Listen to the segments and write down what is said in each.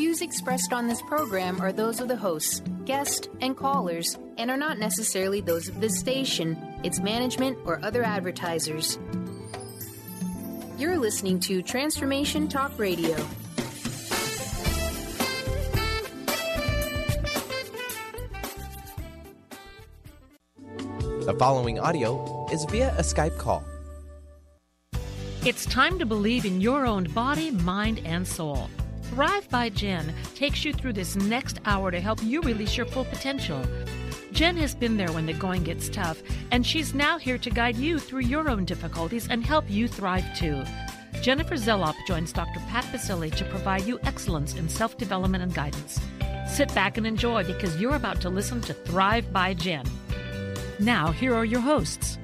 views expressed on this program are those of the hosts, guests, and callers, and are not necessarily those of this station, its management, or other advertisers. You're listening to Transformation Talk Radio. The following audio is via a Skype call. It's time to believe in your own body, mind, and soul. Thrive by Jen takes you through this next hour to help you release your full potential. Jen has been there when the going gets tough, and she's now here to guide you through your own difficulties and help you thrive too. Jennifer Zelop joins Dr. Pat Basile to provide you excellence in self-development and guidance. Sit back and enjoy because you're about to listen to Thrive by Jen. Now, here are your hosts.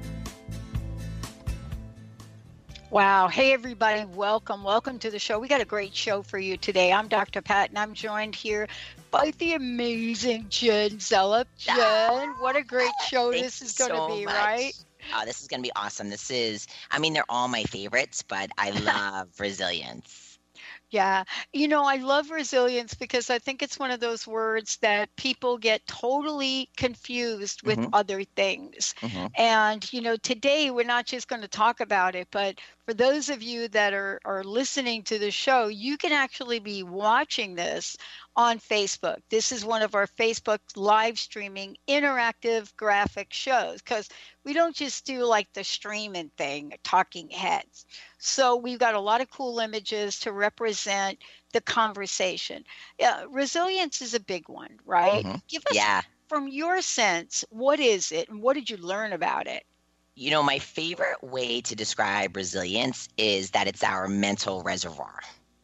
Wow. Hey, everybody. Welcome. Welcome to the show. We got a great show for you today. I'm Dr. Pat, and I'm joined here by the amazing Jen Zelop. Jen, what a great show this is going to be, right? Oh, this is going to be awesome. They're all my favorites, but I love resilience. Yeah. I love resilience because I think it's one of those words that people get totally confused with other things. And, today we're not just going to talk about it, but for those of you that are listening to the show, you can actually be watching this on Facebook. This is one of our Facebook live streaming interactive graphic shows because we don't just do like the streaming thing, talking heads. So we've got a lot of cool images to represent the conversation. Resilience is a big one, right? Give us, from your sense, what is it and what did you learn about it? My favorite way to describe resilience is that it's our mental reservoir.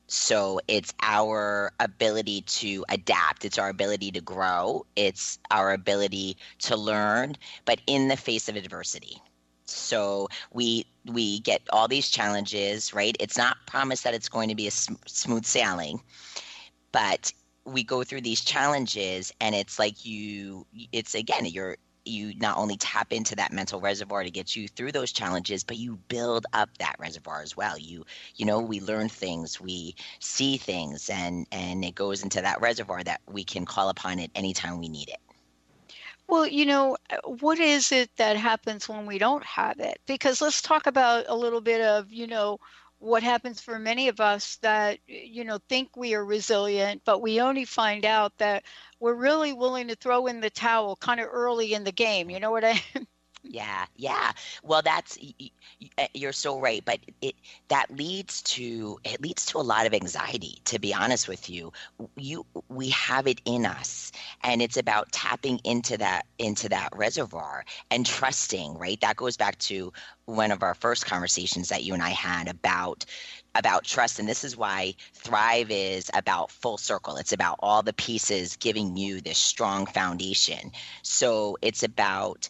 So it's our ability to adapt. It's our ability to grow. It's our ability to learn, but in the face of adversity. So we get all these challenges, right? It's not promised that it's going to be a smooth sailing, but we go through these challenges, and it's like you not only tap into that mental reservoir to get you through those challenges, but you build up that reservoir as well. We learn things, we see things, and it goes into that reservoir that we can call upon it anytime we need it. Well, what is it that happens when we don't have it? Because let's talk about a little bit of, what happens for many of us that, think we are resilient, but we only find out that we're really willing to throw in the towel kind of early in the game. You know what I mean? Yeah. Well, you're so right, but it leads to a lot of anxiety, to be honest with you. We have it in us, and it's about tapping into that reservoir and trusting, right? That goes back to one of our first conversations that you and I had about trust. And this is why Thrive is about full circle. It's about all the pieces giving you this strong foundation. So it's about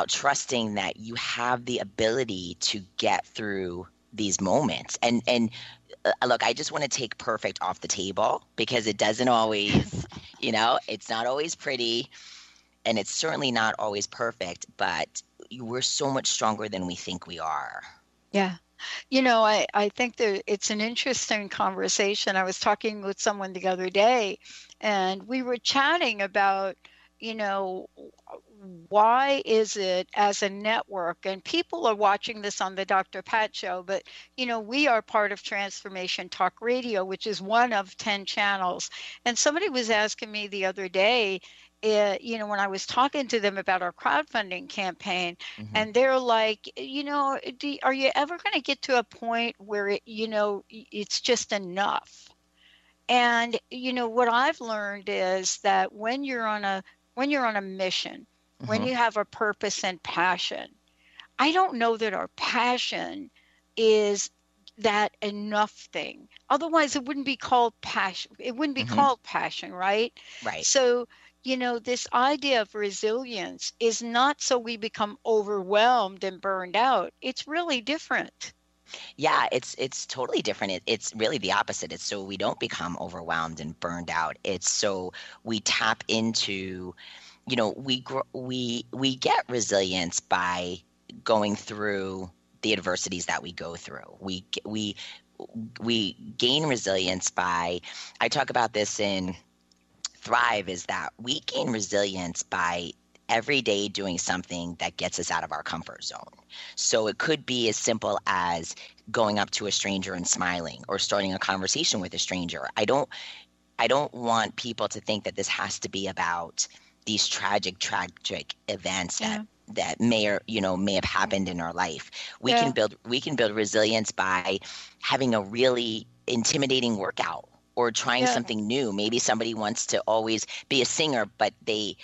trusting that you have the ability to get through these moments. And look, I just want to take perfect off the table because it doesn't always, it's not always pretty, and it's certainly not always perfect, but we're so much stronger than we think we are. Yeah. I think that it's an interesting conversation. I was talking with someone the other day, and we were chatting about, why is it as a network, and people are watching this on the Dr. Pat show, but, we are part of Transformation Talk Radio, which is one of 10 channels. And somebody was asking me the other day, when I was talking to them about our crowdfunding campaign, and they're like, are you ever going to get to a point where, it's just enough? And, what I've learned is that when you're on a mission, when you have a purpose and passion, I don't know that our passion is that enough thing. Otherwise, it wouldn't be called passion. It wouldn't be called passion, right? Right. So, this idea of resilience is not so we become overwhelmed and burned out. It's really different. Yeah, it's totally different. It's really the opposite. It's so we don't become overwhelmed and burned out. It's so we tap into, we get resilience by going through the adversities that we go through. we gain resilience by, I talk about this in Thrive, is that we gain resilience by every day doing something that gets us out of our comfort zone. So it could be as simple as going up to a stranger and smiling, or starting a conversation with a stranger. I don't want people to think that this has to be about these tragic events that may have happened in our life. We can build resilience by having a really intimidating workout, or trying something new. Maybe somebody wants to always be a singer, but they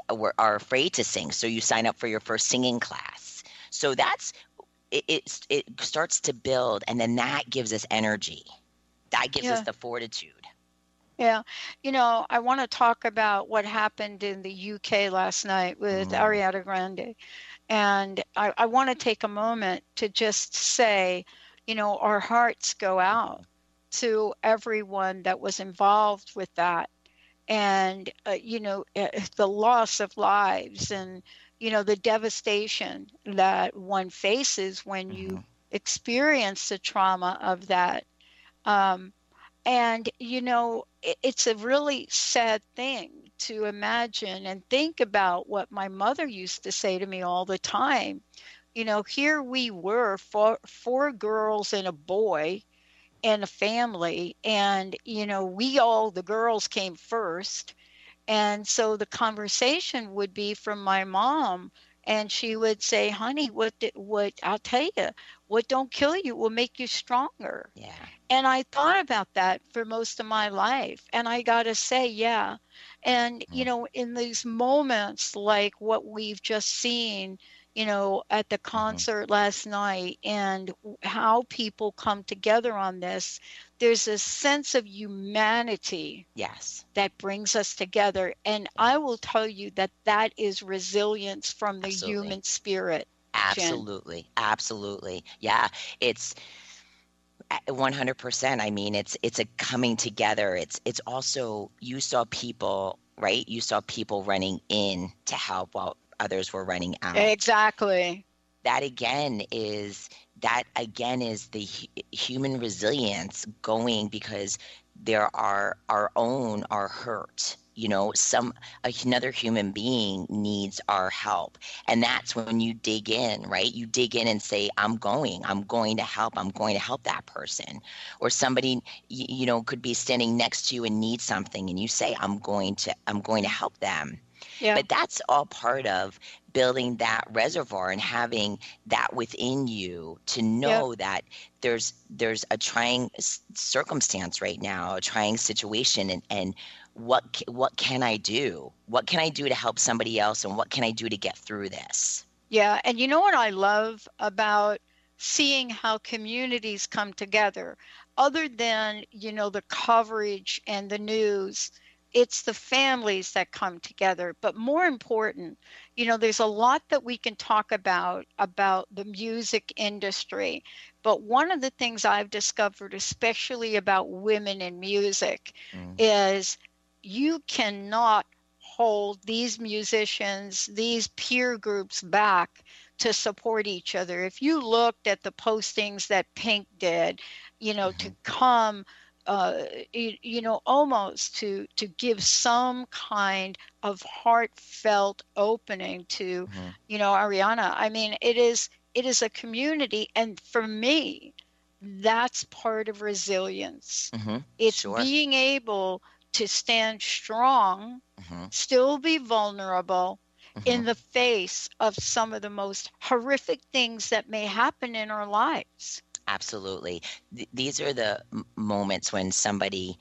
are afraid to sing. So you sign up for your first singing class. So it starts to build, and then that gives us energy. That gives us the fortitude. Yeah. I want to talk about what happened in the UK last night with Ariana Grande. And I want to take a moment to just say, our hearts go out to everyone that was involved with that. And, the loss of lives, and, the devastation that one faces when you experience the trauma of that. And, it's a really sad thing to imagine and think about what my mother used to say to me all the time. Here we were, four girls and a boy and a family. And, the girls came first. And so the conversation would be from my mom. And she would say, honey, what I'll tell you, what don't kill you will make you stronger. Yeah. And I thought about that for most of my life. And I got to say, yeah. And, in these moments like what we've just seen, at the concert last night, and how people come together on this, there's a sense of humanity that brings us together. And I will tell you that is resilience from the human spirit. Absolutely. Jen. Absolutely. Yeah. It's 100%. I mean, it's a coming together. It's also, you saw people, right? You saw people running in to help while others were running out. Exactly. That again is the human resilience going, because there are hurt. Another human being needs our help. And that's when you dig in, right? You dig in and say, I'm going to help that person. Or somebody, could be standing next to you and need something, and you say, I'm going to help them. Yeah. But that's all part of building that reservoir and having that within you to know that there's a trying circumstance right now, a trying situation, and what can I do? What can I do to help somebody else, and what can I do to get through this? Yeah, and you know what I love about seeing how communities come together, other than, the coverage and the news, it's the families that come together. But more important, there's a lot that we can talk about the music industry. But one of the things I've discovered, especially about women in music, is you cannot hold these musicians, these peer groups back to support each other. If you looked at the postings that Pink did, to come almost to give some kind of heartfelt opening to, Ariana. I mean, it is a community. And for me, that's part of resilience. It's being able to stand strong, still be vulnerable in the face of some of the most horrific things that may happen in our lives. Absolutely. These are the moments when somebody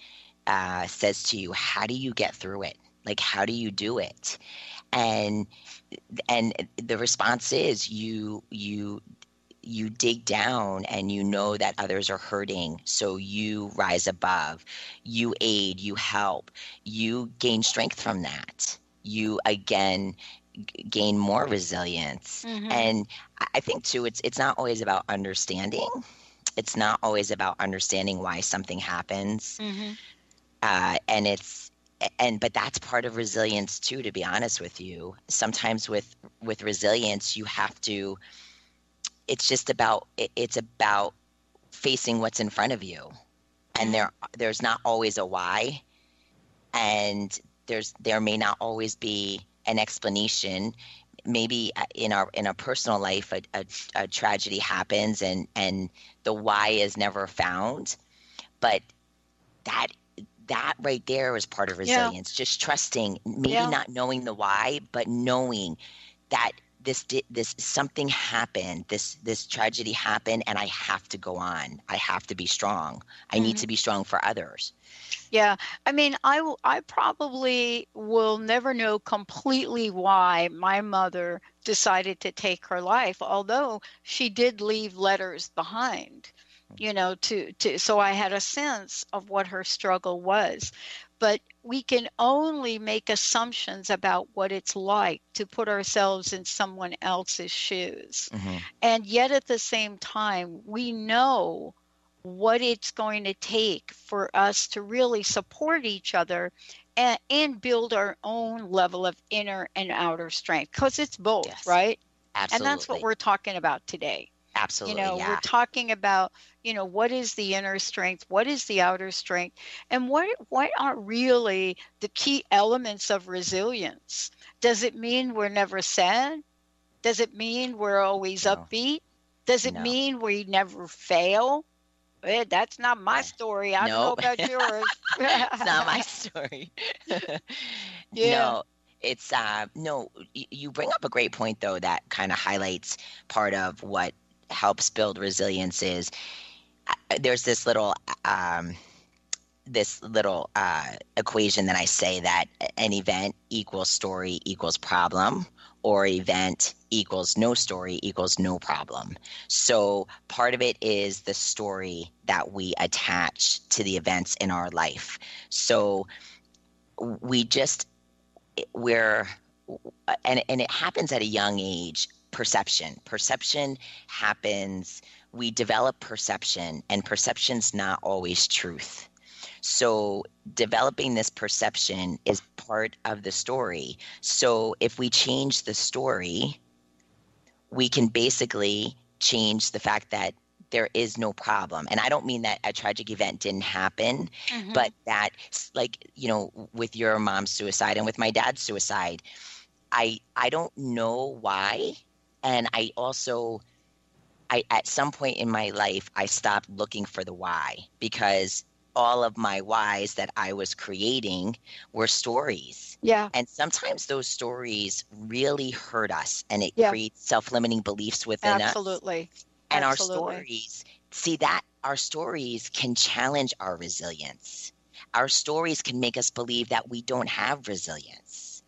says to you, how do you get through it? Like, how do you do it? And the response is you dig down, and you know that others are hurting. So you rise above, you aid, you help, you gain strength from that. You again gain more resilience. And I think too, it's not always about understanding. It's not always about understanding why something happens. But that's part of resilience too, to be honest with you. Sometimes with resilience, you have to, it's about facing what's in front of you. And there's not always a why, and there may not always be an explanation. Maybe in our personal life, a tragedy happens, and the why is never found. But that right there is part of resilience. Just trusting, maybe not knowing the why, but knowing that this something happened, this tragedy happened, and I have to go on. I have to be strong. I need to be strong for others. Yeah. I mean, I probably will never know completely why my mother decided to take her life, although she did leave letters behind, so I had a sense of what her struggle was. But we can only make assumptions about what it's like to put ourselves in someone else's shoes. Mm-hmm. And yet at the same time, we know what it's going to take for us to really support each other and build our own level of inner and outer strength, because it's both, right? Absolutely. And that's what we're talking about today. Absolutely. We're talking about, what is the inner strength? What is the outer strength? And what are really the key elements of resilience? Does it mean we're never sad? Does it mean we're always upbeat? Does it mean we never fail? That's not my story. I don't know about yours. It's not my story. No, it's you bring up a great point, though, that kind of highlights part of what helps build resilience. Is there's this little equation that I say that an event equals story equals problem, or event equals no story equals no problem. So part of it is the story that we attach to the events in our life. So and it happens at a young age. Perception happens. We develop perception, and perception's not always truth. So developing this perception is part of the story. So if we change the story, we can basically change the fact that there is no problem. And I don't mean that a tragic event didn't happen, but that, with your mom's suicide and with my dad's suicide, I don't know why. And I at some point in my life, I stopped looking for the why, because all of my whys that I was creating were stories. Yeah. And sometimes those stories really hurt us, and it creates self-limiting beliefs within us. Absolutely. And our stories can challenge our resilience. Our stories can make us believe that we don't have resilience.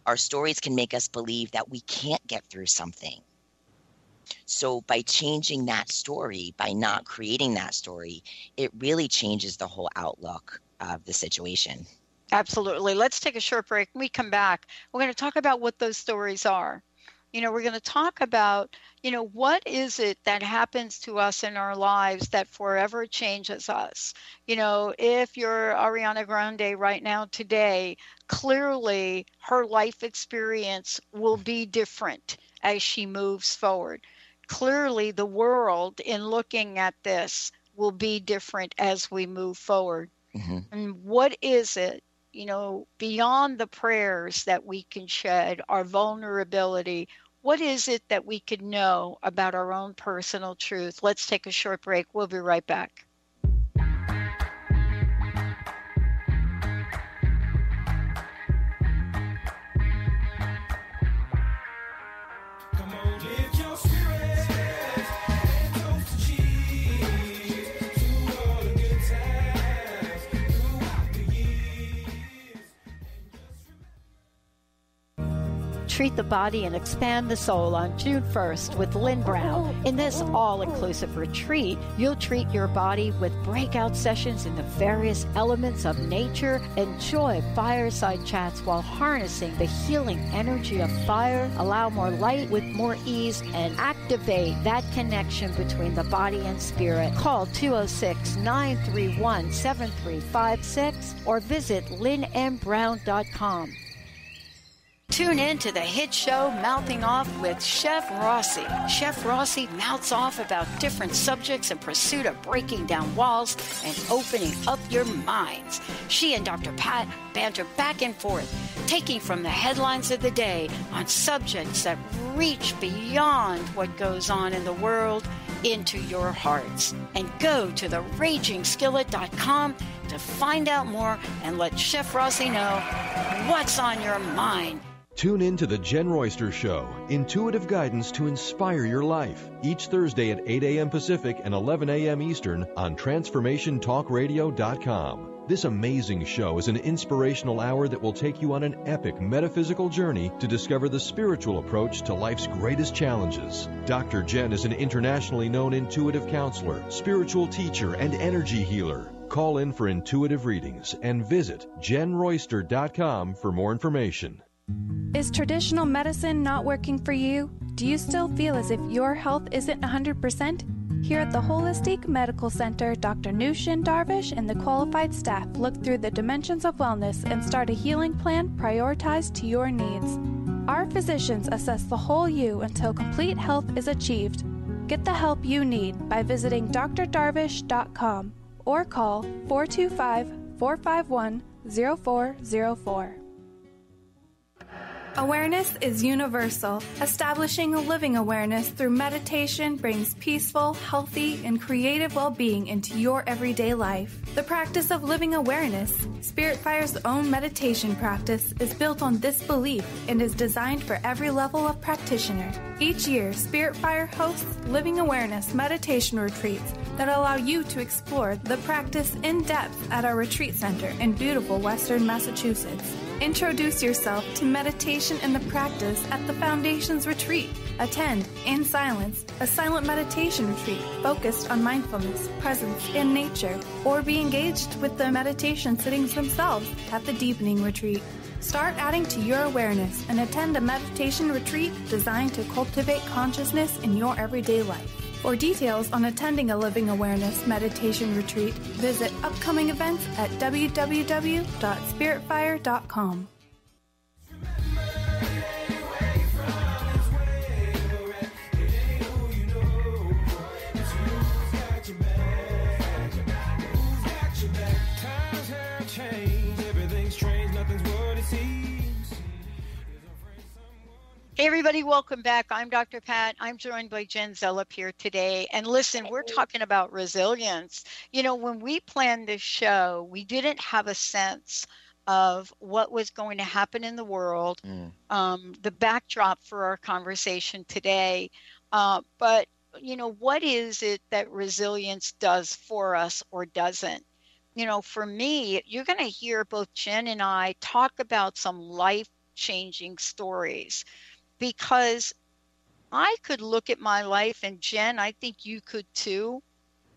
Our stories can make us believe that we can't get through something. So by changing that story, by not creating that story, it really changes the whole outlook of the situation. Absolutely. Let's take a short break. When we come back, we're going to talk about what those stories are. We're going to talk about, what is it that happens to us in our lives that forever changes us? If you're Ariana Grande right now today, clearly her life experience will be different as she moves forward. Clearly the world, in looking at this, will be different as we move forward. Mm-hmm. And what is it, beyond the prayers that we can shed, our vulnerability, what is it that we could know about our own personal truth? Let's take a short break. We'll be right back. Treat the body and expand the soul on June 1st with Lynn Brown. In this all-inclusive retreat, you'll treat your body with breakout sessions in the various elements of nature. Enjoy fireside chats while harnessing the healing energy of fire. Allow more light with more ease and activate that connection between the body and spirit. Call 206-931-7356 or visit lynnmbrown.com. Tune in to the hit show Mouthing Off with Chef Rossi. Chef Rossi mouths off about different subjects in pursuit of breaking down walls and opening up your minds. She and Dr. Pat banter back and forth, taking from the headlines of the day on subjects that reach beyond what goes on in the world into your hearts. And go to theragingskillet.com to find out more and let Chef Rossi know what's on your mind. Tune in to The Jen Royster Show, intuitive guidance to inspire your life, each Thursday at 8 a.m. Pacific and 11 a.m. Eastern on TransformationTalkRadio.com. This amazing show is an inspirational hour that will take you on an epic metaphysical journey to discover the spiritual approach to life's greatest challenges. Dr. Jen is an internationally known intuitive counselor, spiritual teacher, and energy healer. Call in for intuitive readings and visit JenRoyster.com for more information. Is traditional medicine not working for you? Do you still feel as if your health isn't 100%? Here at the Holistic Medical Center, Dr. Nushin Darvish and the qualified staff look through the dimensions of wellness and start a healing plan prioritized to your needs. Our physicians assess the whole you until complete health is achieved. Get the help you need by visiting drdarvish.com or call 425-451-0404. Awareness is universal. Establishing a living awareness through meditation brings peaceful, healthy, and creative well-being into your everyday life. The practice of living awareness, Spirit Fire's own meditation practice, is built on this belief and is designed for every level of practitioner. Each year, Spirit Fire hosts living awareness meditation retreats that allow you to explore the practice in depth at our retreat center in beautiful Western Massachusetts. Introduce yourself to meditation and the practice at the Foundation's retreat. Attend, in silence, a silent meditation retreat focused on mindfulness, presence, and nature, or be engaged with the meditation sittings themselves at the Deepening Retreat. Start adding to your awareness and attend a meditation retreat designed to cultivate consciousness in your everyday life. For details on attending a Living Awareness meditation retreat, visit upcoming events at www.spiritfire.com. Hey everybody, welcome back. I'm Dr. Pat. I'm joined by Jen Zelop here today. And listen, we're talking about resilience. You know, when we planned this show, we didn't have a sense of what was going to happen in the world, the backdrop for our conversation today. But, you know, what is it that resilience does for us or doesn't? You know, for me, you're going to hear both Jen and I talk about some life-changing stories. Because I could look at my life, and Jen, I think you could too.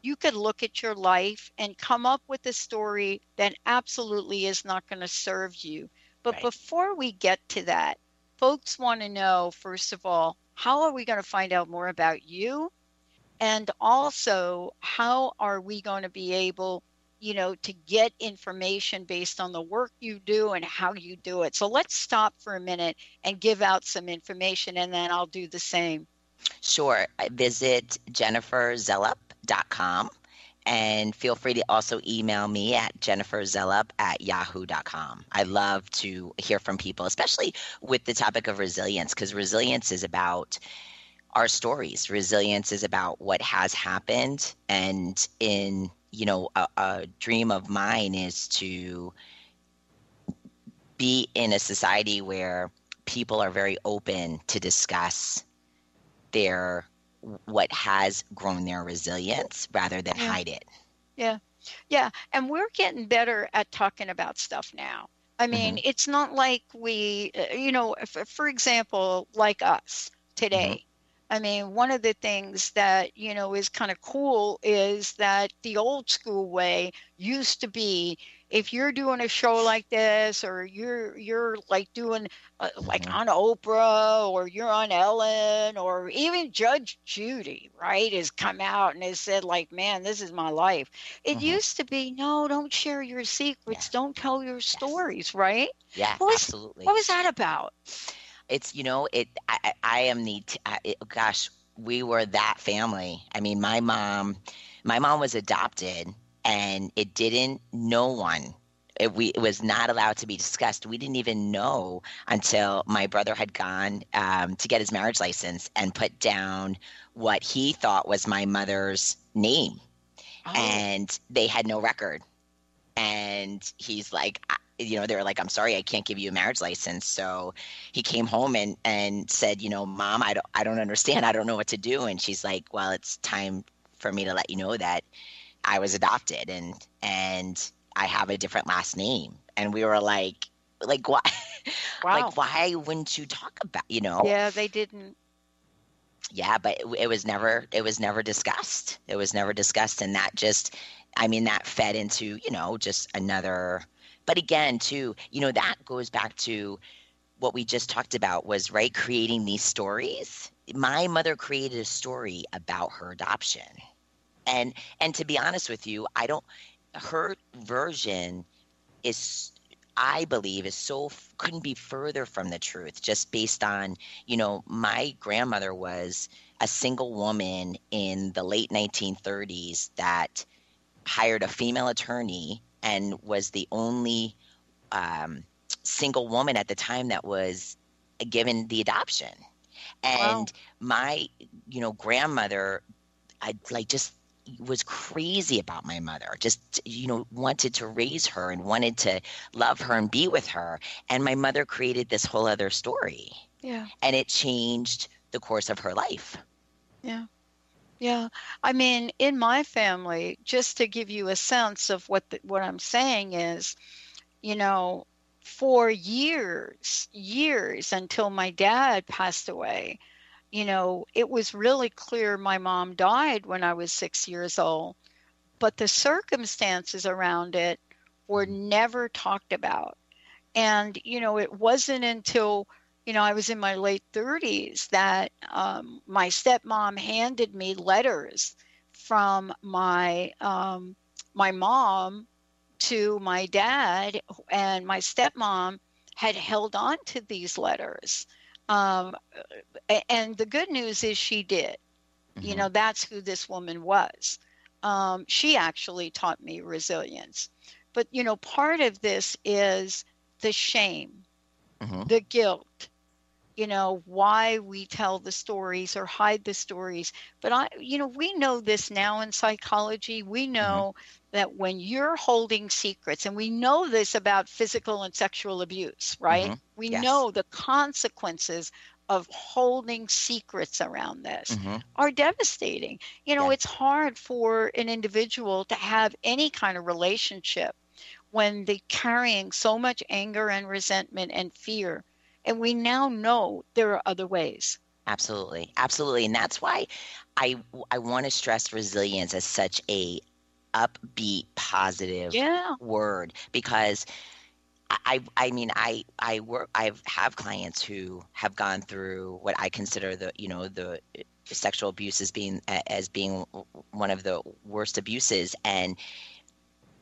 You could look at your life and come up with a story that absolutely is not going to serve you. But before we get to that, folks want to know, first of all, how are we going to find out more about you? And also, how are we going to be able, you know, to get information based on the work you do and how you do it. So let's stop for a minute and give out some information, and then I'll do the same. Sure. Visit jenniferzelop.com and feel free to also email me at jenniferzelop@yahoo.com. I love to hear from people, especially with the topic of resilience, because resilience is about our stories. Resilience is about what has happened, and you know, a dream of mine is to be in a society where people are very open to discuss what has grown their resilience rather than hide it. Yeah. And we're getting better at talking about stuff now. I mean, it's not like we, you know, for example, like us today. I mean, one of the things that, is kind of cool is that the old school way used to be, if you're doing a show like this, or you're like doing like Hmm. on Oprah, or you're on Ellen, or even Judge Judy, right, has come out and has said like, man, this is my life. It Hmm. used to be, no, don't share your Yeah. secrets, don't tell your Yes. stories, right? Yeah, What was absolutely. what was that about? It's, I am gosh, we were that family. I mean, my mom was adopted, and no one, it was not allowed to be discussed. We didn't even know until my brother had gone to get his marriage license and put down what he thought was my mother's name. Oh, And they had no record. And he's like, they were like, I'm sorry, I can't give you a marriage license. So he came home and said, Mom, I don't understand. I don't know what to do. And she's like, well, it's time for me to let you know that I was adopted, and I have a different last name. And we were like why, wow. like, why wouldn't you talk about, Yeah, they didn't. Yeah, but it was never discussed. It was never discussed, and that just, I mean, that fed into, just another. But again, too, that goes back to what we just talked about, was right, creating these stories. My mother created a story about her adoption, and to be honest with you, I don't. Her version is, I believe, is couldn't be further from the truth, just based on, my grandmother was a single woman in the late 1930s that hired a female attorney and was the only um, single woman at the time that was given the adoption. Wow. And my, grandmother, I like just was crazy about my mother, just, wanted to raise her and wanted to love her and be with her. And my mother created this whole other story, Yeah. and it changed the course of her life. Yeah. Yeah. I mean, in my family, just to give you a sense of what I'm saying is, you know, for years until my dad passed away, it was really clear my mom died when I was 6 years old, but the circumstances around it were never talked about. And, it wasn't until, I was in my late 30s that my stepmom handed me letters from my mom to my dad, and my stepmom had held on to these letters. Um, and the good news is she did. Hmm. That's who this woman was. She actually taught me resilience. But, part of this is the shame, Hmm. the guilt, why we tell the stories or hide the stories. But we know this now in psychology. We Hmm. know that when you're holding secrets, and we know this about physical and sexual abuse, right? Hmm. We Yes. know the consequences of holding secrets around this Hmm. are devastating. Yeah. It's hard for an individual to have any kind of relationship when they're carrying so much anger and resentment and fear. And we now know there are other ways. Absolutely. Absolutely. And that's why I want to stress resilience as such a upbeat, positive Yeah. word, because I mean, I work, have clients who have gone through what I consider the sexual abuse as being one of the worst abuses.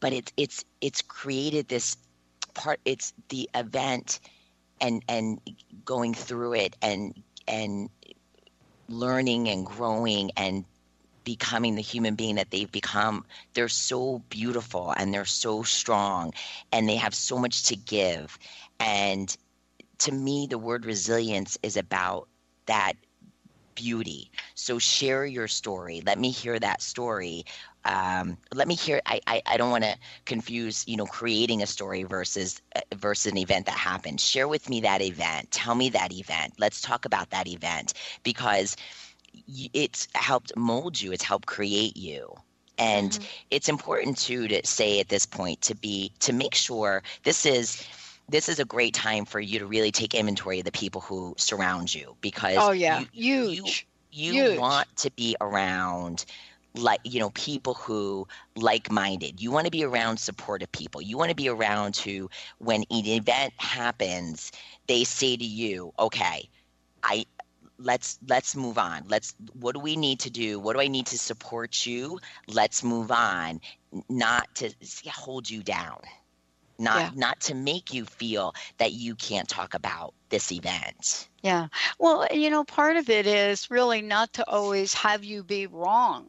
But it's created this part, it's the event, and going through it, and learning and growing and becoming the human being that they've become. They're so beautiful, and they're so strong, and they have so much to give. And to me, the word resilience is about that beauty. So share your story. Let me hear that story. Let me hear. I don't want to confuse, creating a story versus an event that happened. Share with me that event. Tell me that event. Let's talk about that event, because it's helped mold you. It's helped create you. And Hmm. it's important too to say at this point, to make sure this is a great time for you to really take inventory of the people who surround you, because Oh, yeah. you Huge. You Huge. want to be around people who like-minded. You want to be around supportive people. You want to be around who, when an event happens, they say to you, okay, let's move on. What do we need to do? What do I need to support you? Let's move on. Not to hold you down. Not to make you feel that you can't talk about this event. Yeah. Well, part of it is really not to always have you be wrong.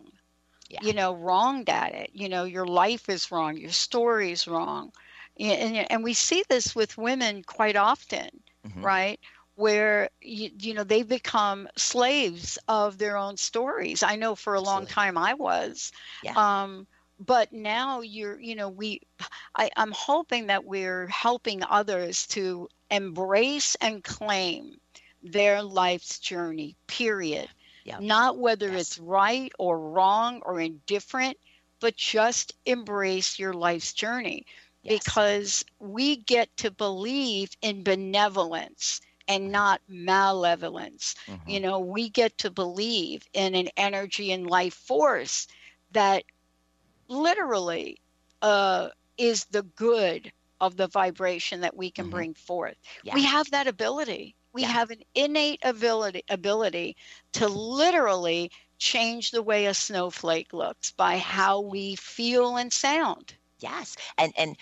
Yeah. Wronged at it. Your life is wrong. Your story is wrong. And we see this with women quite often, right? Where, they become slaves of their own stories. I know for a long time I was. Yeah. But now I'm hoping that we're helping others to embrace and claim their life's journey, period. Yeah. Not whether it's right or wrong or indifferent, but just embrace your life's journey. Yes. Because we get to believe in benevolence and not malevolence. We get to believe in an energy and life force that literally is the good of the vibration that we can bring forth. Yeah. We have that ability. We have an innate ability to literally change the way a snowflake looks by how we feel and sound. Yes. And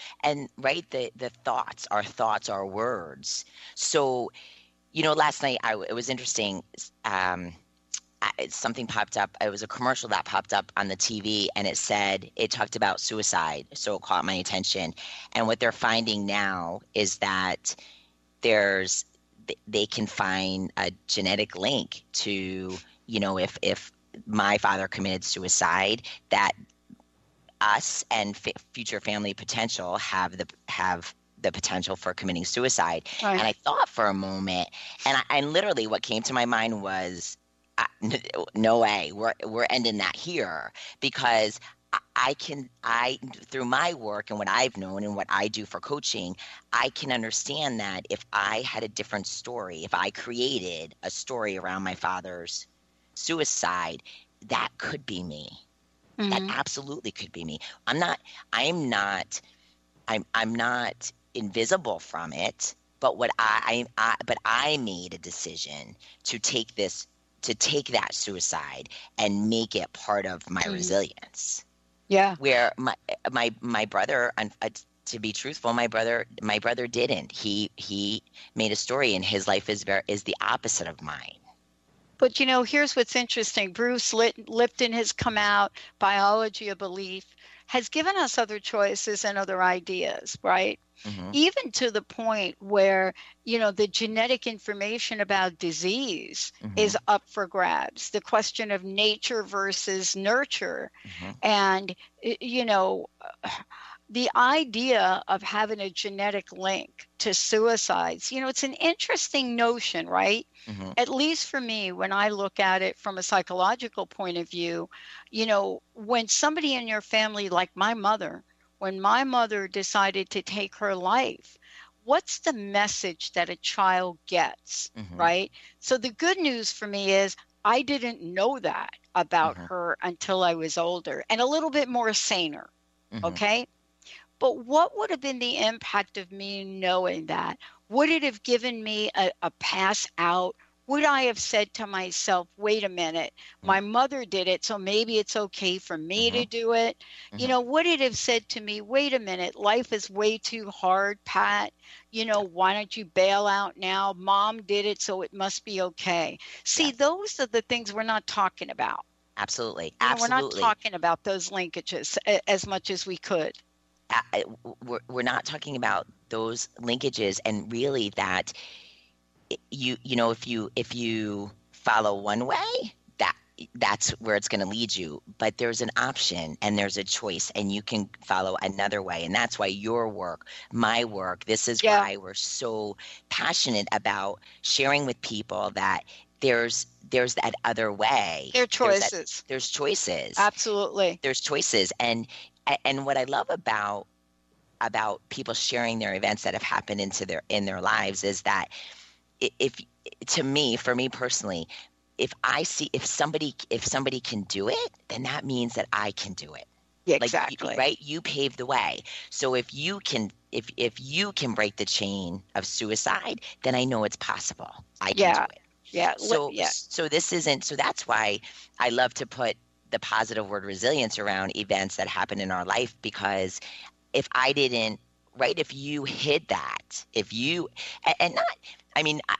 right, the thoughts, our thoughts, our words. So, last night it was interesting. Something popped up. It was a commercial that popped up on the TV, and it talked about suicide. So it caught my attention. And what they're finding now is that they can find a genetic link to, if my father committed suicide, that us and future family potential have the potential for committing suicide. Right. And I thought for a moment, and literally what came to my mind was, no way, we're ending that here, because I through my work and what I've known and what I do for coaching, I can understand that if I had a different story, if I created a story around my father's suicide, that could be me. That absolutely could be me. I'm not invisible from it, but I made a decision to take that suicide and make it part of my resilience. Yeah. Where my brother, to be truthful, my brother didn't. He made a story, and his life is the opposite of mine. But here's what's interesting. Bruce Lipton has come out, Biology of Belief, has given us other choices and other ideas, right? Even to the point where, the genetic information about disease is up for grabs. The question of nature versus nurture. And, the idea of having a genetic link to suicides, it's an interesting notion, right? At least for me, when I look at it from a psychological point of view, when somebody in your family, like my mother, when my mother decided to take her life, what's the message that a child gets, right? So the good news for me is I didn't know that about her until I was older and a little bit more saner, okay? But what would have been the impact of me knowing that? Would it have given me a pass out? Would I have said to myself, wait a minute, my mother did it, so maybe it's okay for me to do it? Would it have said to me, wait a minute, life is way too hard, Pat. Why don't you bail out now? Mom did it, so it must be okay. See, those are the things we're not talking about. Absolutely. We're not talking about those linkages as much as we could. We're not talking about those linkages, and really that if you follow one way, that's where it's going to lead you. But there's an option and there's a choice, and you can follow another way. And that's why your work, my work, this is why we're so passionate about sharing with people that there's that other way. There are choices. There's choices. Absolutely. There's choices. And what I love about people sharing their events that have happened in their lives is that for me personally, if somebody can do it, then that means that I can do it. Yeah, exactly. Like, right? You paved the way. So if you can break the chain of suicide, then I know it's possible. I can do it. Yeah. So this isn't. So that's why I love to put the positive word resilience around events that happen in our life, because if I didn't, right, if you hid that,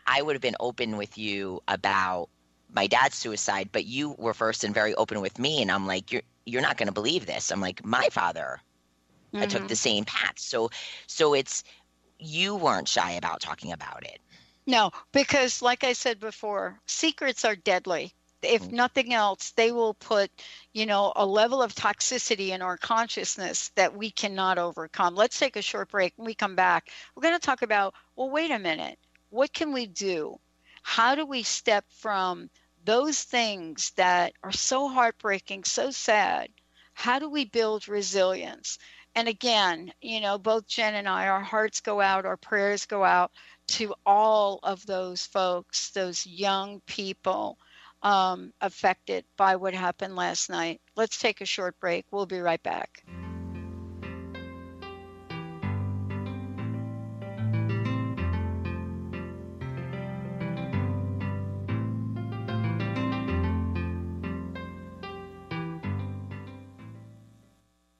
I would have been open with you about my dad's suicide, but you were first and very open with me, and I'm like, you're not going to believe this. I'm like, my father, I took the same path. So it's, you weren't shy about talking about it. No, because like I said before, secrets are deadly. If nothing else, they will put, a level of toxicity in our consciousness that we cannot overcome. Let's take a short break. When we come back, we're going to talk about, well, wait a minute. What can we do? How do we step from those things that are so heartbreaking, so sad? How do we build resilience? And again, both Jen and I, our hearts go out, our prayers go out to all of those folks, those young people affected by what happened last night. Let's take a short break. We'll be right back.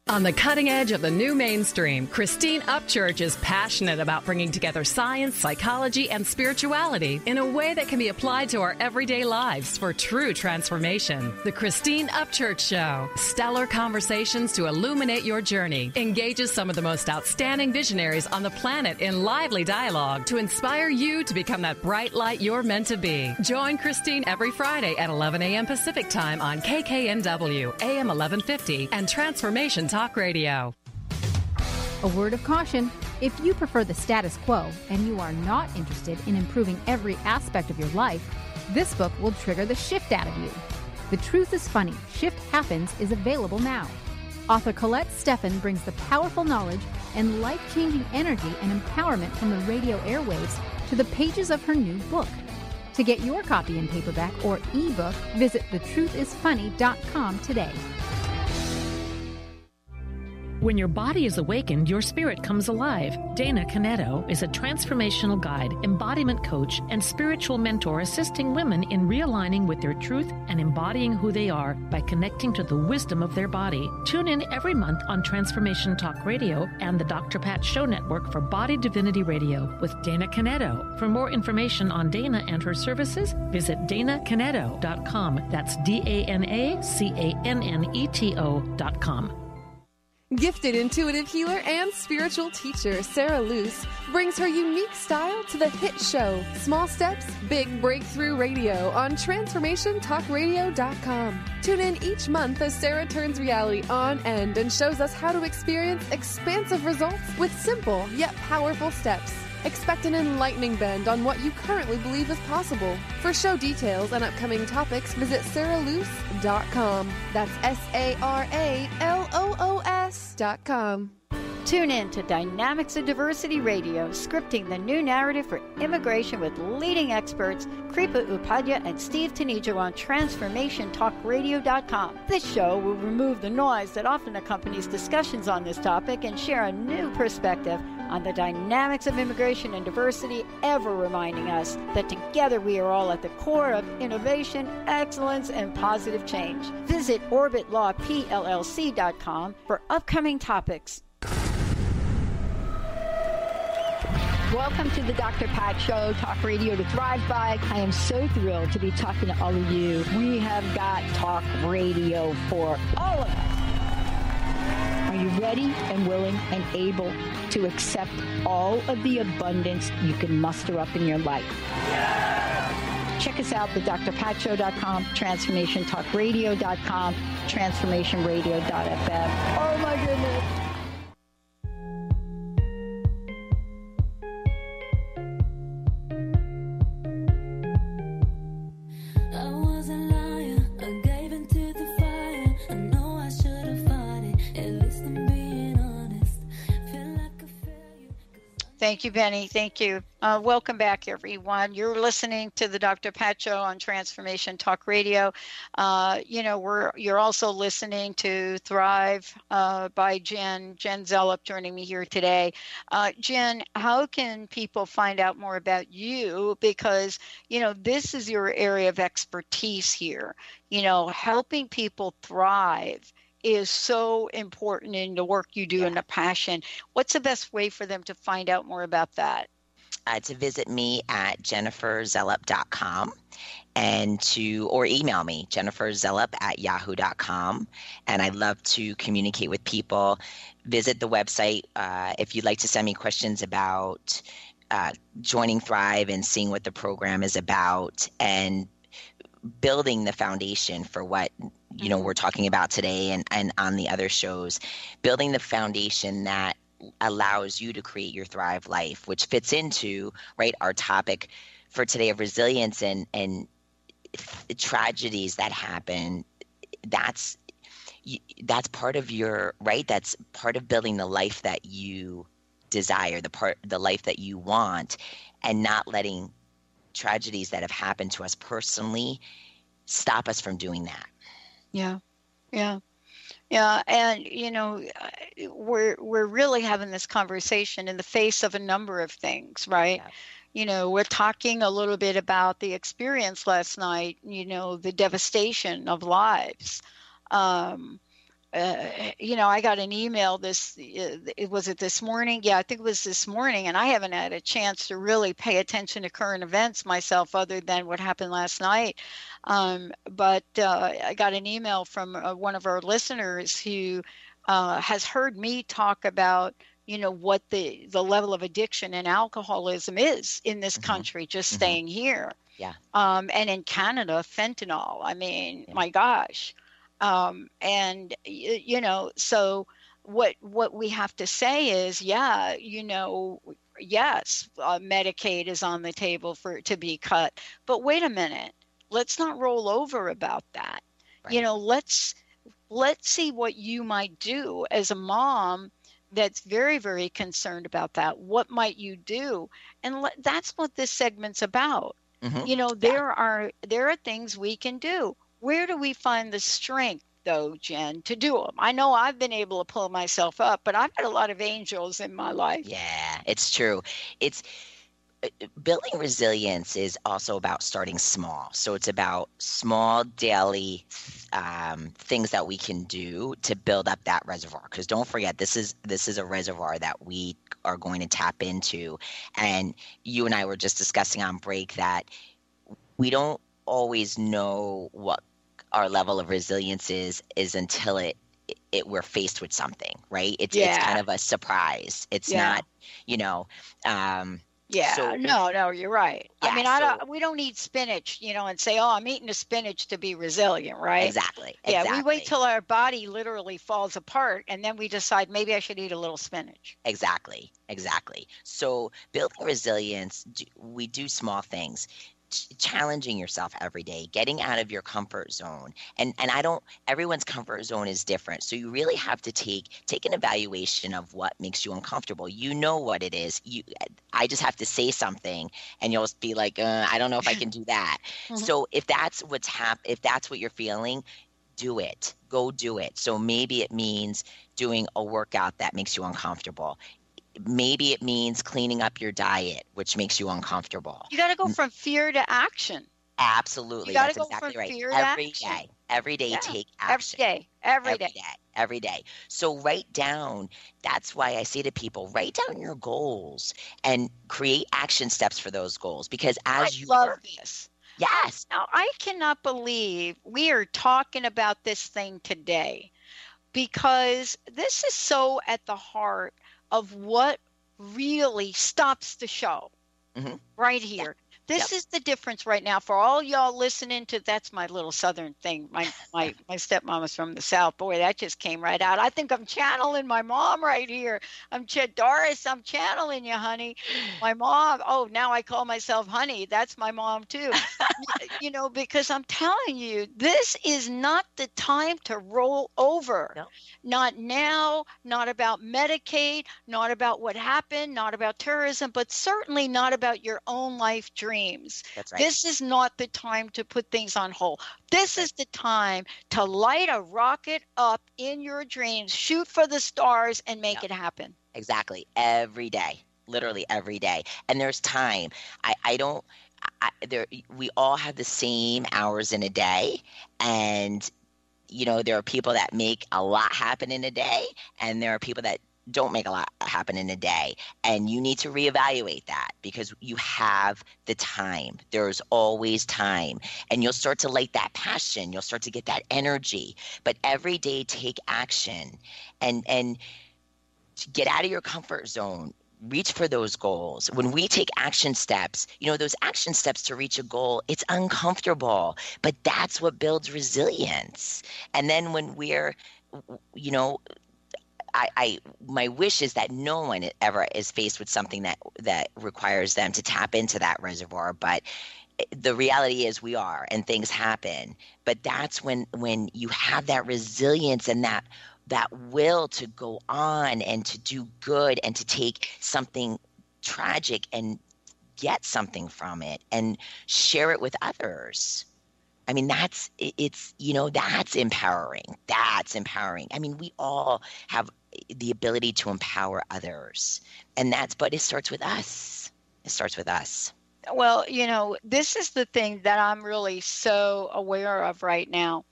On the cutting edge of the new mainstream, Christine Upchurch is passionate about bringing together science, psychology, and spirituality in a way that can be applied to our everyday lives for true transformation. The Christine Upchurch Show, stellar conversations to illuminate your journey, engages some of the most outstanding visionaries on the planet in lively dialogue to inspire you to become that bright light you're meant to be. Join Christine every Friday at 11 a.m. Pacific Time on KKNW, AM 1150, and Transformation Talk Radio. A word of caution: if you prefer the status quo and you are not interested in improving every aspect of your life, this book will trigger the shift out of you. The Truth is Funny, Shift Happens is available now. Author Colette Steffen brings the powerful knowledge and life-changing energy and empowerment from the radio airwaves to the pages of her new book. To get your copy in paperback or ebook, visit thetruthisfunny.com today. When your body is awakened, your spirit comes alive. Dana Canetto is a transformational guide, embodiment coach, and spiritual mentor assisting women in realigning with their truth and embodying who they are by connecting to the wisdom of their body. Tune in every month on Transformation Talk Radio and the Dr. Pat Show Network for Body Divinity Radio with Dana Canetto. For more information on Dana and her services, visit danacanetto.com. That's DANACANNETO.com. Gifted intuitive healer and spiritual teacher Sarah Luce brings her unique style to the hit show Small Steps, Big Breakthrough Radio on TransformationTalkRadio.com. Tune in each month as Sarah turns reality on end and shows us how to experience expansive results with simple yet powerful steps. Expect an enlightening bend on what you currently believe is possible. For show details and upcoming topics, visit sarahluce.com. That's SARALOOS.com. Tune in to Dynamics of Diversity Radio, scripting the new narrative for immigration with leading experts Kripa Upadhyaya and Steve Tanijo on TransformationTalkRadio.com. This show will remove the noise that often accompanies discussions on this topic and share a new perspective on the dynamics of immigration and diversity, ever reminding us that together we are all at the core of innovation, excellence, and positive change. Visit OrbitLawPLLC.com for upcoming topics. Welcome to the Dr. Pat Show, talk radio to thrive by. I am so thrilled to be talking to all of you. We have got talk radio for all of us. Are you ready and willing and able to accept all of the abundance you can muster up in your life? Yeah! Check us out, the drpatshow.com, transformationtalkradio.com, transformationradio.fm. Oh my goodness. Thank you, Benny. Thank you. Welcome back, everyone. You're listening to the Dr. Pat Show on Transformation Talk Radio. You're also listening to Thrive by Jen Zelop joining me here today. Jen, how can people find out more about you? Because, this is your area of expertise here. Helping people thrive is so important in the work you do and the passion. What's the best way for them to find out more about that? To visit me at jenniferzelop.com or email me, jenniferzelop@yahoo.com. And I love to communicate with people. Visit the website if you'd like to send me questions about joining Thrive and seeing what the program is about and building the foundation for what we're talking about today and on the other shows, building the foundation that allows you to create your Thrive life, which fits into our topic for today of resilience and tragedies that happen. That's part of your that's part of building the life that you desire, the life that you want, and not letting tragedies that have happened to us personally stop us from doing that. Yeah. And we're really having this conversation in the face of a number of things, right? Yeah. We're talking a little bit about the experience last night, the devastation of lives. I got an email was it this morning? Yeah, I think it was this morning, and I haven't had a chance to really pay attention to current events myself other than what happened last night. But I got an email from one of our listeners who has heard me talk about what the level of addiction and alcoholism is in this country, just staying here. Yeah. And in Canada, fentanyl. I mean, my gosh. So what we have to say is, yes, Medicaid is on the table for it to be cut, but wait a minute, let's not roll over about that. Right. Let's see what you might do as a mom that's very, very concerned about that. What might you do? And that's what this segment's about. There are things we can do. Where do we find the strength, though, Jen, to do them? I know I've been able to pull myself up, but I've had a lot of angels in my life. Yeah, it's true. It's building resilience is also about starting small. So it's about small daily things that we can do to build up that reservoir. Because don't forget, this is a reservoir that we are going to tap into. And you and I were just discussing on break that we don't always know what our level of resilience is until we're faced with something, right? It's kind of a surprise. It's not, So, no, you're right. Yeah, I mean, we don't eat spinach, and say, oh, I'm eating a spinach to be resilient, right? Exactly. Yeah, we wait till our body literally falls apart, and then we decide maybe I should eat a little spinach. Exactly. So building resilience, we do small things. Challenging yourself every day, getting out of your comfort zone. And everyone's comfort zone is different. So you really have to take an evaluation of what makes you uncomfortable. You know what it is. I just have to say something and you'll be like, I don't know if I can do that. So if that's if that's what you're feeling, do it. Go do it. So maybe it means doing a workout that makes you uncomfortable. Maybe it means cleaning up your diet, which makes you uncomfortable. You got to go from fear to action. Absolutely. That's exactly right. Every day, take action. Every day. So write down, that's why I say to people, write down your goals and create action steps for those goals. Because I love this. Yes. Now, I cannot believe we are talking about this thing today, because this is so at the heart of what really stops the show right here. This is the difference right now for all y'all listening to. That's my little Southern thing. My stepmom is from the South. Boy, that just came right out. I think I'm channeling my mom right here. Doris, I'm channeling you, honey. My mom. Oh, now I call myself honey. That's my mom too. Because I'm telling you, this is not the time to roll over. No. Not now, not about Medicaid, not about what happened, not about terrorism, but certainly not about your own life dreams. That's right. This is not the time to put things on hold. This is the time to light a rocket up in your dreams, shoot for the stars, and make it happen. Exactly. Every day. Literally every day. And there's time. We all have the same hours in a day, and there are people that make a lot happen in a day, and there are people that don't make a lot happen in a day. And you need to reevaluate that, because you have the time. There's always time. And you'll start to light that passion. You'll start to get that energy. But every day, take action and get out of your comfort zone. Reach for those goals. When we take action steps, those action steps to reach a goal, it's uncomfortable, but that's what builds resilience. And then when we're, my wish is that no one ever is faced with something that requires them to tap into that reservoir. But the reality is we are, and things happen. But that's when you have that resilience and that will to go on and to do good and to take something tragic and get something from it and share it with others. I mean, that's empowering. That's empowering. I mean, we all have the ability to empower others, but it starts with us. It starts with us. Well, this is the thing that I'm really so aware of right now.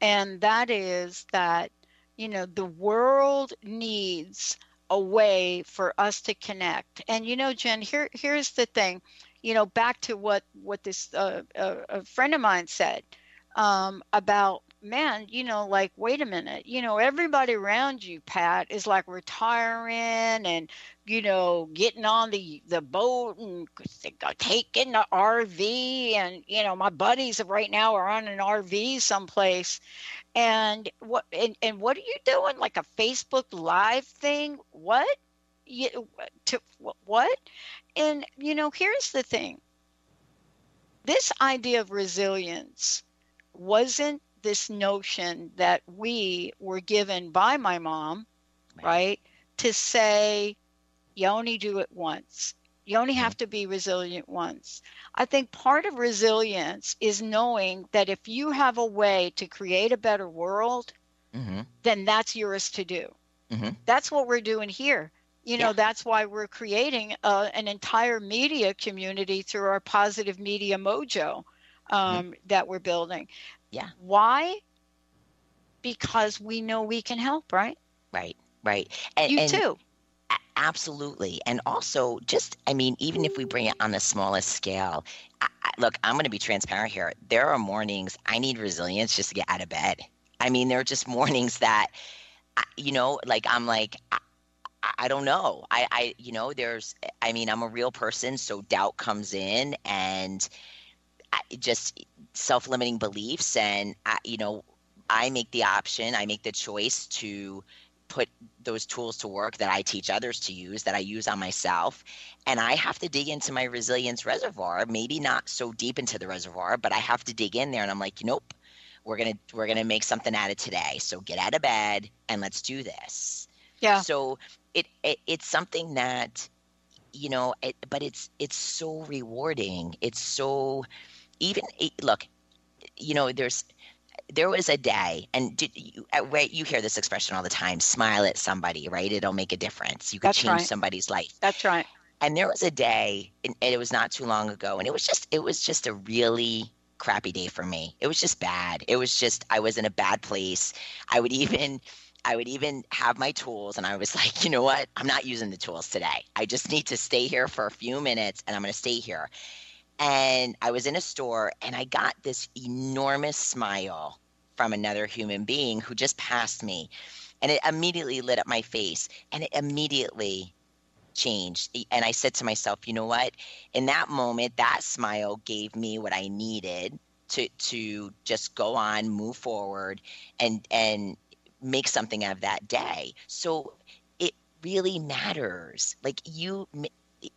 And that is that, the world needs a way for us to connect. And, Jen, here's the thing, back to what this a friend of mine said about, man, wait a minute, everybody around you, Pat, is like retiring and, getting on the boat and taking the RV. And, my buddies right now are on an RV someplace. And what are you doing? Like a Facebook Live thing? What? What? And, here's the thing. This idea of resilience wasn't this notion that we were given by my mom, right? To say, you only do it once. You only have to be resilient once. I think part of resilience is knowing that if you have a way to create a better world, then that's yours to do. That's what we're doing here. That's why we're creating an entire media community through our positive media mojo that we're building. Yeah. Why? Because we know we can help, right? Right. And too. Absolutely. And also even if we bring it on the smallest scale, look, I'm going to be transparent here. There are mornings I need resilience just to get out of bed. I mean, there are just mornings that, I'm like, I don't know. I'm a real person. So doubt comes in and just self-limiting beliefs. And, I make the choice to put those tools to work that I teach others to use, that I use on myself. And I have to dig into my resilience reservoir, maybe not so deep into the reservoir, but I have to dig in there. And I'm like, nope, we're going to make something out of today. So get out of bed and let's do this. Yeah. So it's something that, but it's so rewarding. It's so there was a day, and you hear this expression all the time, smile at somebody, right? It'll make a difference. You could change somebody's life. That's right. And there was a day, and it was not too long ago, and it was just a really crappy day for me. It was just bad. It was just, I was in a bad place. I would even have my tools, and I was like, you know what? I'm not using the tools today. I just need to stay here for a few minutes, and I'm going to stay here. And I was in a store, and I got this enormous smile from another human being who just passed me. And it immediately lit up my face. And it immediately changed. And I said to myself, you know what? In that moment, that smile gave me what I needed to just go on, move forward, and make something out of that day. So it really matters. Like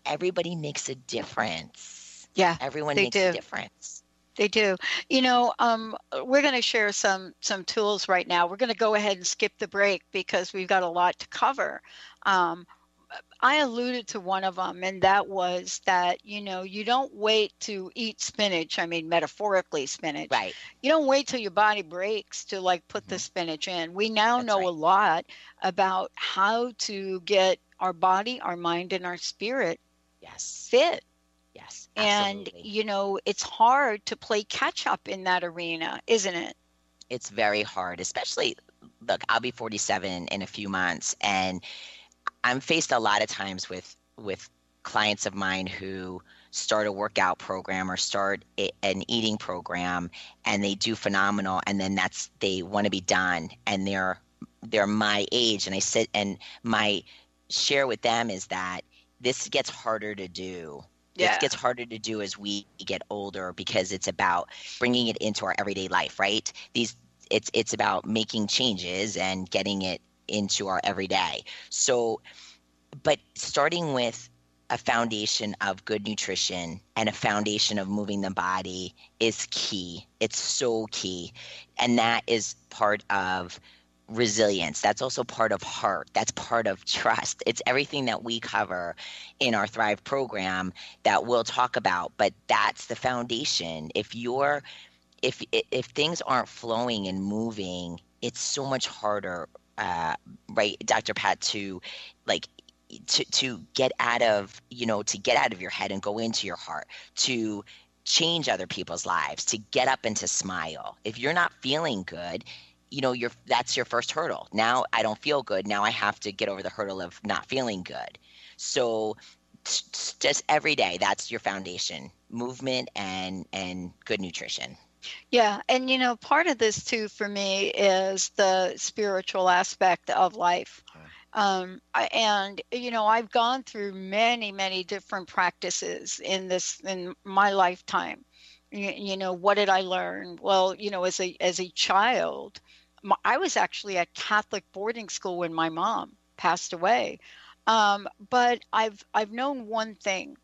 everybody makes a difference. Yeah, Everyone they makes a do. difference. They do. We're going to share some tools right now. We're going to go ahead and skip the break because we've got a lot to cover. I alluded to one of them, and that was that, you don't wait to eat spinach. I mean, metaphorically spinach. Right. You don't wait till your body breaks to put the spinach in. We now know a lot about how to get our body, our mind, and our spirit fit. Yes, absolutely. And, it's hard to play catch up in that arena, isn't it? It's very hard, especially, look, I'll be 47 in a few months, and I'm faced a lot of times with clients of mine who start a workout program or start an eating program, and they do phenomenal, and then they want to be done, and they're my age, and I sit, and my share with them is that this gets harder to do. Yeah. It gets harder to do as we get older because it's about bringing it into our everyday life, right? It's about making changes and getting it into our everyday. So, but starting with a foundation of good nutrition and a foundation of moving the body is key. It's so key. And that is part of resilience. That's also part of heart. That's part of trust. It's everything that we cover in our Thrive program that we'll talk about, but that's the foundation. If things aren't flowing and moving, it's so much harder, right, Dr. Pat, to get out of, to get out of your head and go into your heart, to change other people's lives, to get up and to smile. If you're not feeling good, that's your first hurdle. Now I don't feel good. Now I have to get over the hurdle of not feeling good. So just every day, that's your foundation: movement and good nutrition. Yeah. And, part of this too, for me, is the spiritual aspect of life. I've gone through many, many different practices in my lifetime. What did I learn? Well, as a child, I was actually at Catholic boarding school when my mom passed away. But I've known one thing,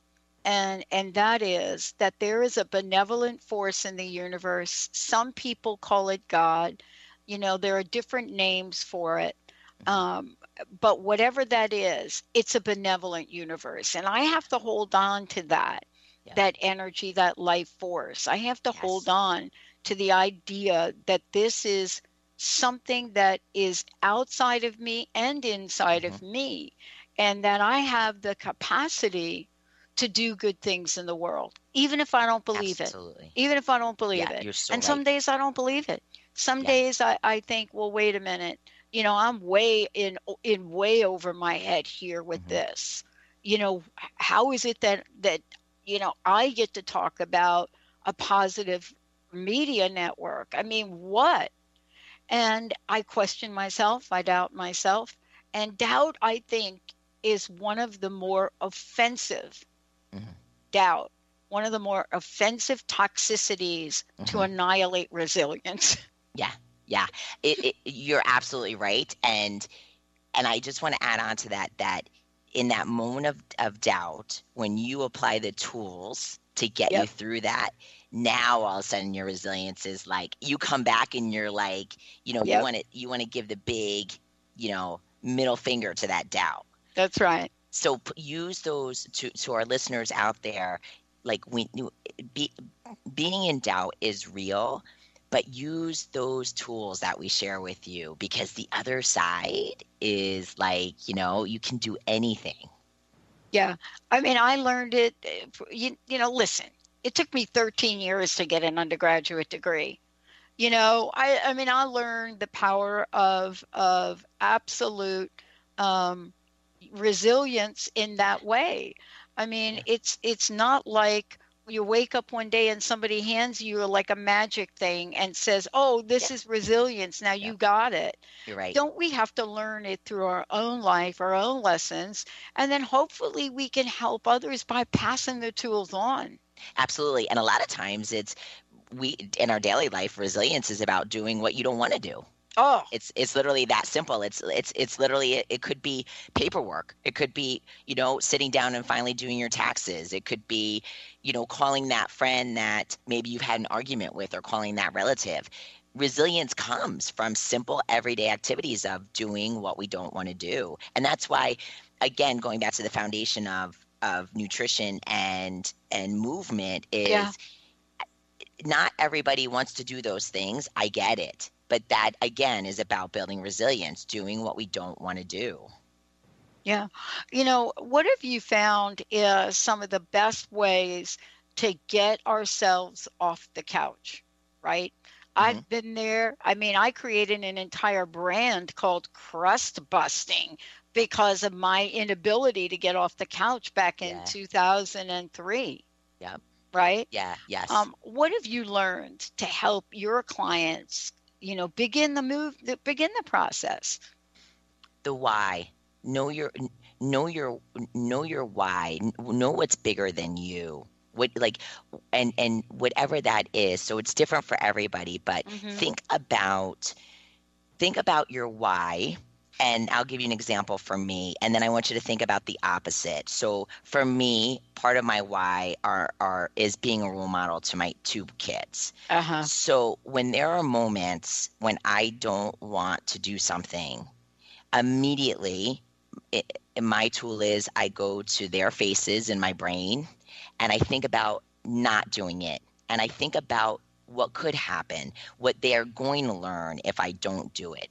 and that is that there is a benevolent force in the universe. Some people call it God. There are different names for it. But whatever that is, it's a benevolent universe. And I have to hold on to that energy, that life force. I have to hold on to the idea that this is something that is outside of me and inside of me, and that I have the capacity to do good things in the world, even if I don't believe it. Even if I don't believe it. You're so and some days I don't believe it. Some days I think, well, wait a minute. I'm way over my head here with this. How is it that I get to talk about a positive media network? I mean, what? And I question myself. I doubt myself. And doubt, I think, is one of the more offensive one of the more offensive toxicities to annihilate resilience. Yeah. You're absolutely right. And I just want to add on to that in that moment of doubt, when you apply the tools to get you through that, now all of a sudden your resilience is like, you come back and you're like, you want to give the big, middle finger to that doubt. That's right. So use those to our listeners out there. Like, being in doubt is real, but use those tools that we share with you, because the other side is like, you can do anything. Yeah. I mean, I learned it, listen, it took me 13 years to get an undergraduate degree. I learned the power of absolute resilience in that way. I mean, it's not like you wake up one day and somebody hands you like a magic thing and says, oh, this is resilience. Now you got it. You're right. Don't we have to learn it through our own life, our own lessons? And then hopefully we can help others by passing the tools on. Absolutely. And a lot of times in our daily life, resilience is about doing what you don't want to do. Oh, it's literally that simple. It's literally, it could be paperwork. It could be, sitting down and finally doing your taxes. It could be, calling that friend that maybe you've had an argument with, or calling that relative. Resilience comes from simple everyday activities of doing what we don't want to do. And that's why, again, going back to the foundation of nutrition and movement is not everybody wants to do those things. I get it. But that, again, is about building resilience, doing what we don't want to do. Yeah. What have you found is some of the best ways to get ourselves off the couch, right? I've been there. I mean, I created an entire brand called Crust Busting because of my inability to get off the couch back in 2003. Yep. Right? Yeah. Yes. What have you learned to help your clients, begin the process? The why. Know your why. Know what's bigger than you. And whatever that is. So it's different for everybody, but think about your why. And I'll give you an example for me, and then I want you to think about the opposite. So for me, part of my why is being a role model to my 2 kids. So when there are moments when I don't want to do something, immediately my tool is I go to their faces in my brain, and I think about not doing it, and I think about what could happen, what they're going to learn if I don't do it,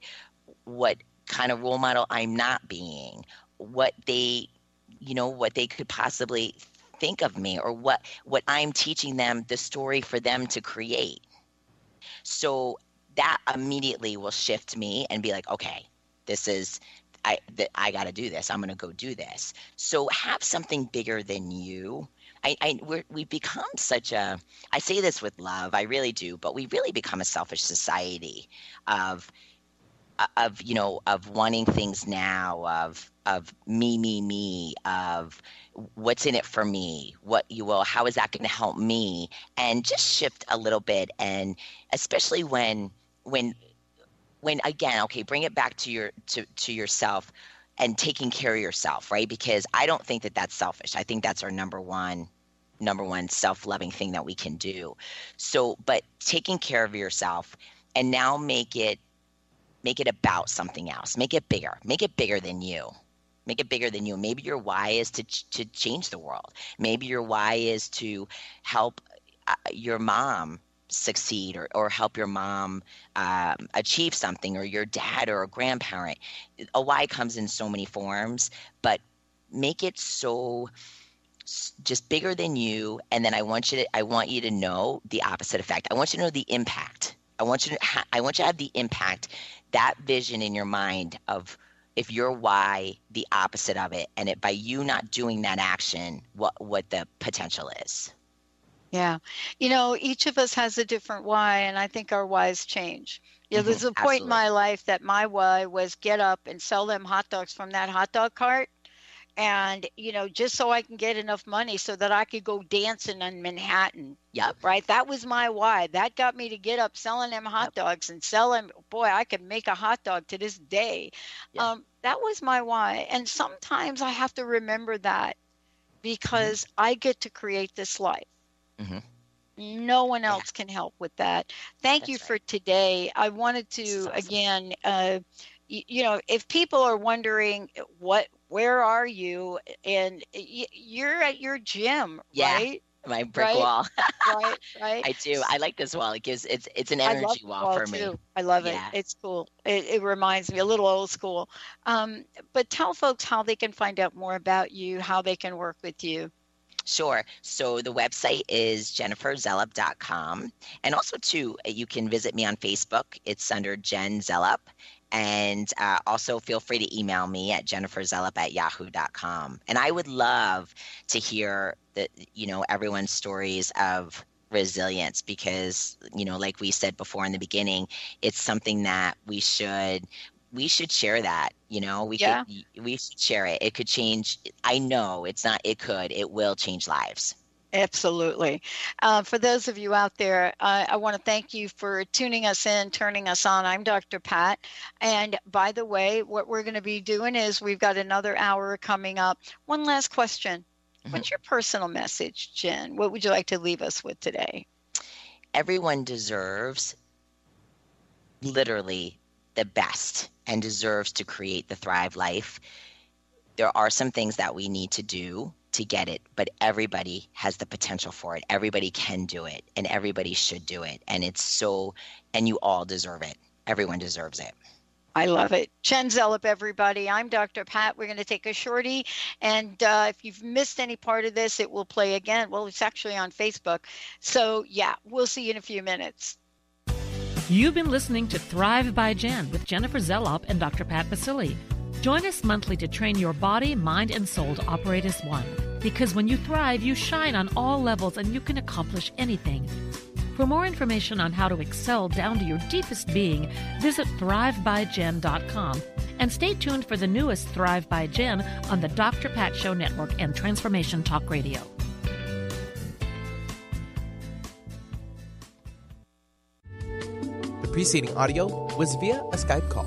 what kind of role model I'm not being, what they could possibly think of me, or what I'm teaching them, the story for them to create. So that immediately will shift me and be like, okay, I got to do this. I'm going to go do this. So have something bigger than you. We've become I say this with love, I really do, but we really become a selfish society of wanting things now, of me, of what's in it for me, how is that going to help me, and just shift a little bit. And especially when again, okay, bring it back to yourself and taking care of yourself, right? Because I don't think that that's selfish. I think that's our number one self-loving thing that we can do. So, but taking care of yourself, and now make it about something else. Make it bigger. Make it bigger than you. Make it bigger than you. Maybe your why is to change the world. Maybe your why is to help your mom succeed, or help your mom achieve something, or your dad or a grandparent. A why comes in so many forms, but make it so just bigger than you. And then I want you to know the opposite effect. I want you to know the impact. I want you to have the impact, that vision in your mind of, if your why, the opposite of it, and by you not doing that action, what the potential is. Yeah. Each of us has a different why, and I think our whys change. There's a point in my life that my why was get up and sell them hot dogs from that hot dog cart. And, just so I can get enough money so that I could go dancing in Manhattan. Yep. Right. That was my why. That got me to get up selling them hot dogs and sell them. Boy, I could make a hot dog to this day. Yep. That was my why. And sometimes I have to remember that, because I get to create this life. No one else can help with that. Thank you for today. I wanted to, again, if people are wondering where are you, and you're at your gym, right? My brick wall. right. I do. I like this wall. It's an energy wall for me. Too. I love it. It's cool. It reminds me a little old school. But tell folks how they can find out more about you, how they can work with you. Sure. So the website is jenniferzelop.com. And also, too, you can visit me on Facebook. It's under Jen Zelop. And also feel free to email me at jenniferzelop@yahoo.com. And I would love to hear everyone's stories of resilience, because, like we said before in the beginning, it's something that we should share that, we should share it. It could change. I know it will change lives. Absolutely. For those of you out there, I want to thank you for tuning us in, turning us on. I'm Dr. Pat. And by the way, what we're going to be doing is we've got another hour coming up. One last question. What's your personal message, Jen? What would you like to leave us with today? Everyone deserves literally the best and deserves to create the Thrive life. There are some things that we need to do to get it, but everybody has the potential for it. Everybody can do it, and everybody should do it. And and you all deserve it. Everyone deserves it. I love it. Jen Zelop, everybody. I'm Dr. Pat. We're going to take a shorty. And if you've missed any part of this, it will play again. Well, it's actually on Facebook. So yeah, we'll see you in a few minutes. You've been listening to Thrive by Jen with Jennifer Zelop and Dr. Pat Basili. Join us monthly to train your body, mind, and soul to operate as one. Because when you thrive, you shine on all levels and you can accomplish anything. For more information on how to excel down to your deepest being, visit thrivebyjen.com and stay tuned for the newest Thrive by Jen on the Dr. Pat Show Network and Transformation Talk Radio. The preceding audio was via a Skype call.